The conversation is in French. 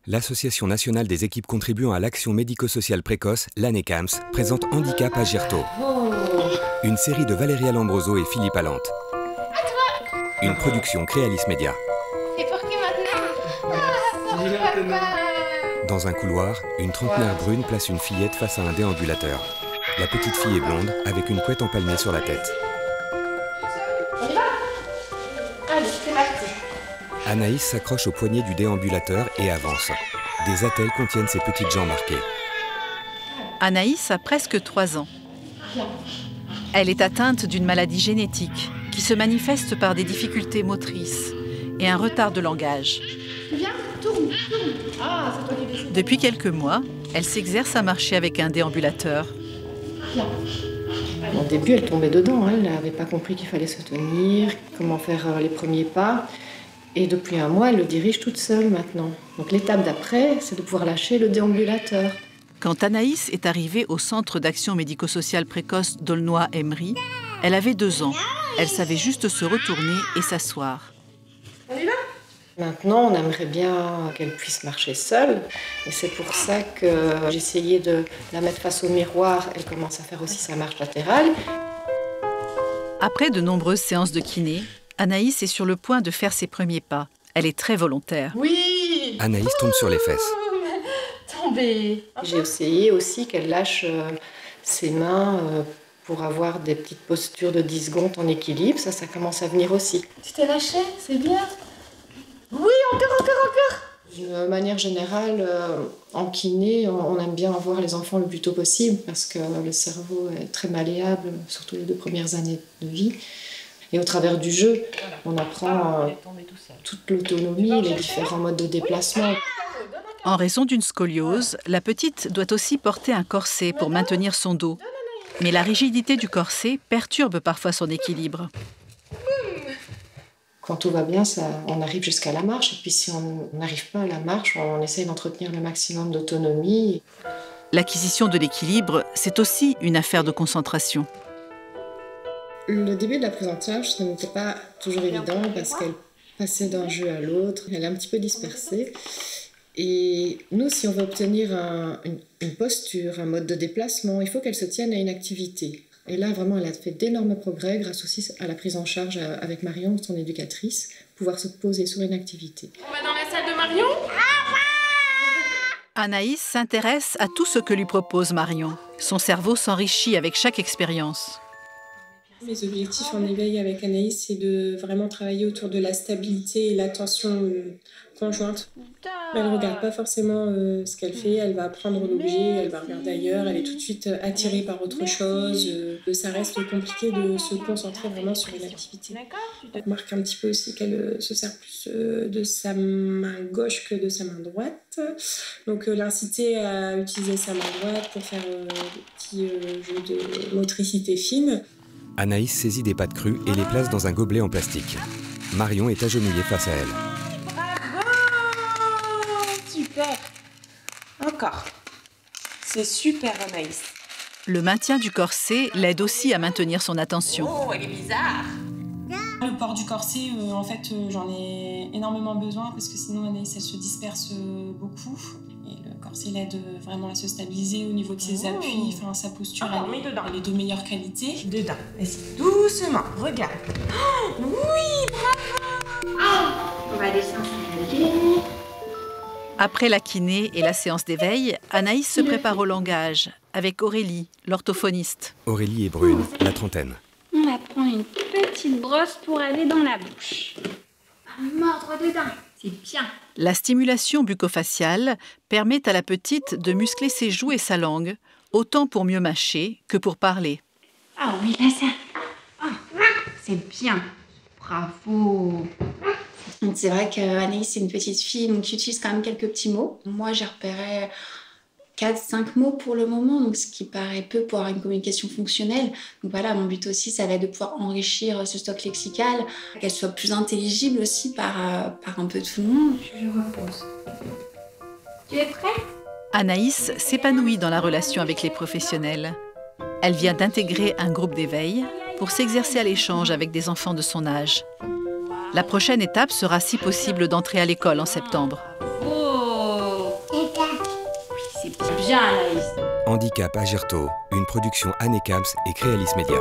L'Association nationale des équipes contribuant à l'action médico-sociale précoce, l'ANECAMS, présente Handicap à Girto. Une série de Valéria Lambroso et Philippe Allante. Une production Créalis Média. Et pour qui maintenant? Dans un couloir, une trentenaire brune place une fillette face à un déambulateur. La petite fille est blonde, avec une couette empalmée sur la tête. On y va? Allez, c'est parti. Anaïs s'accroche au poignet du déambulateur et avance. Des attelles contiennent ses petites jambes marquées. Anaïs a presque 3 ans. Elle est atteinte d'une maladie génétique qui se manifeste par des difficultés motrices et un retard de langage. Viens, tourne. Ah, c'est toi qui décides. Depuis quelques mois, elle s'exerce à marcher avec un déambulateur. Viens. Au début, elle tombait dedans. Elle n'avait pas compris qu'il fallait se tenir, comment faire les premiers pas. Et depuis un mois, elle le dirige toute seule maintenant. Donc l'étape d'après, c'est de pouvoir lâcher le déambulateur. Quand Anaïs est arrivée au Centre d'action médico-sociale précoce d'Aulnoy-Emery, elle avait 2 ans. Elle savait juste se retourner et s'asseoir. On y va? Maintenant, on aimerait bien qu'elle puisse marcher seule. Et c'est pour ça que j'ai essayé de la mettre face au miroir. Elle commence à faire aussi sa marche latérale. Après de nombreuses séances de kiné, Anaïs est sur le point de faire ses premiers pas. Elle est très volontaire. Oui. Anaïs tombe sur les fesses. Tombez. J'ai essayé aussi qu'elle lâche ses mains pour avoir des petites postures de 10 secondes en équilibre. Ça commence à venir aussi. Tu t'es lâché, c'est bien. Oui, encore. De manière générale, en kiné, on aime bien voir les enfants le plus tôt possible parce que le cerveau est très malléable, surtout les 2 premières années de vie. Et au travers du jeu, on apprend toute l'autonomie, les différents modes de déplacement. En raison d'une scoliose, la petite doit aussi porter un corset pour maintenir son dos. Mais la rigidité du corset perturbe parfois son équilibre. Quand tout va bien, on arrive jusqu'à la marche. Et puis si on n'arrive pas à la marche, on essaye d'entretenir le maximum d'autonomie. L'acquisition de l'équilibre, c'est aussi une affaire de concentration. Le début de la prise en charge, ce n'était pas toujours évident parce qu'elle passait d'un jeu à l'autre. Elle est un petit peu dispersée. Et nous, si on veut obtenir une posture, un mode de déplacement, il faut qu'elle se tienne à une activité. Et là, vraiment, elle a fait d'énormes progrès grâce aussi à la prise en charge avec Marion, son éducatrice, pouvoir se poser sur une activité. On va dans la salle de Marion? Anaïs s'intéresse à tout ce que lui propose Marion. Son cerveau s'enrichit avec chaque expérience. Mes objectifs en éveil avec Anaïs, c'est de vraiment travailler autour de la stabilité et l'attention conjointe. Elle ne regarde pas forcément ce qu'elle fait, elle va prendre l'objet, elle va regarder ailleurs, elle est tout de suite attirée par autre chose. Ça reste compliqué de se concentrer vraiment sur une activité. On remarque un petit peu aussi qu'elle se sert plus de sa main gauche que de sa main droite. Donc l'inciter à utiliser sa main droite pour faire des petits jeux de motricité fine. Anaïs saisit des pâtes crues et les place dans un gobelet en plastique. Marion est agenouillée face à elle. Bravo! Super. Encore. C'est super, Anaïs. Le maintien du corset l'aide aussi à maintenir son attention. Oh, elle est bizarre. Le port du corset, en fait, j'en ai énormément besoin parce que sinon Anaïs, elle se disperse beaucoup. Et le corset l'aide vraiment à se stabiliser au niveau de ses appuis, enfin sa posture, elle est de meilleure qualité. Dedans. Vas-y, doucement. Regarde. Oh, oui, bravo. On va descendre. Après la kiné et la séance d'éveil, Anaïs se prépare au langage avec Aurélie, l'orthophoniste. Aurélie est brune, la trentaine. On va prendre une petite brosse pour aller dans la bouche. Mordre dedans, c'est bien. La stimulation bucco-faciale permet à la petite de muscler ses joues et sa langue, autant pour mieux mâcher que pour parler. Ah oui, là ça. Oh, c'est bien. Bravo. Donc c'est vrai qu'Anaïs, c'est une petite fille, donc tu utilises quand même quelques petits mots. Moi, j'ai repéré 4-5 mots pour le moment, donc ce qui paraît peu pour avoir une communication fonctionnelle. Donc voilà, mon but aussi, ça va être de pouvoir enrichir ce stock lexical, qu'elle soit plus intelligible aussi par un peu tout le monde. Je repose. Tu es prêt? Anaïs s'épanouit dans la relation avec les professionnels. Elle vient d'intégrer un groupe d'éveil pour s'exercer à l'échange avec des enfants de son âge. La prochaine étape sera si possible d'entrer à l'école en septembre. Oh. C'est bien, Anaïs. Handicap Agerto, une production Anne Camps et Créalis Média.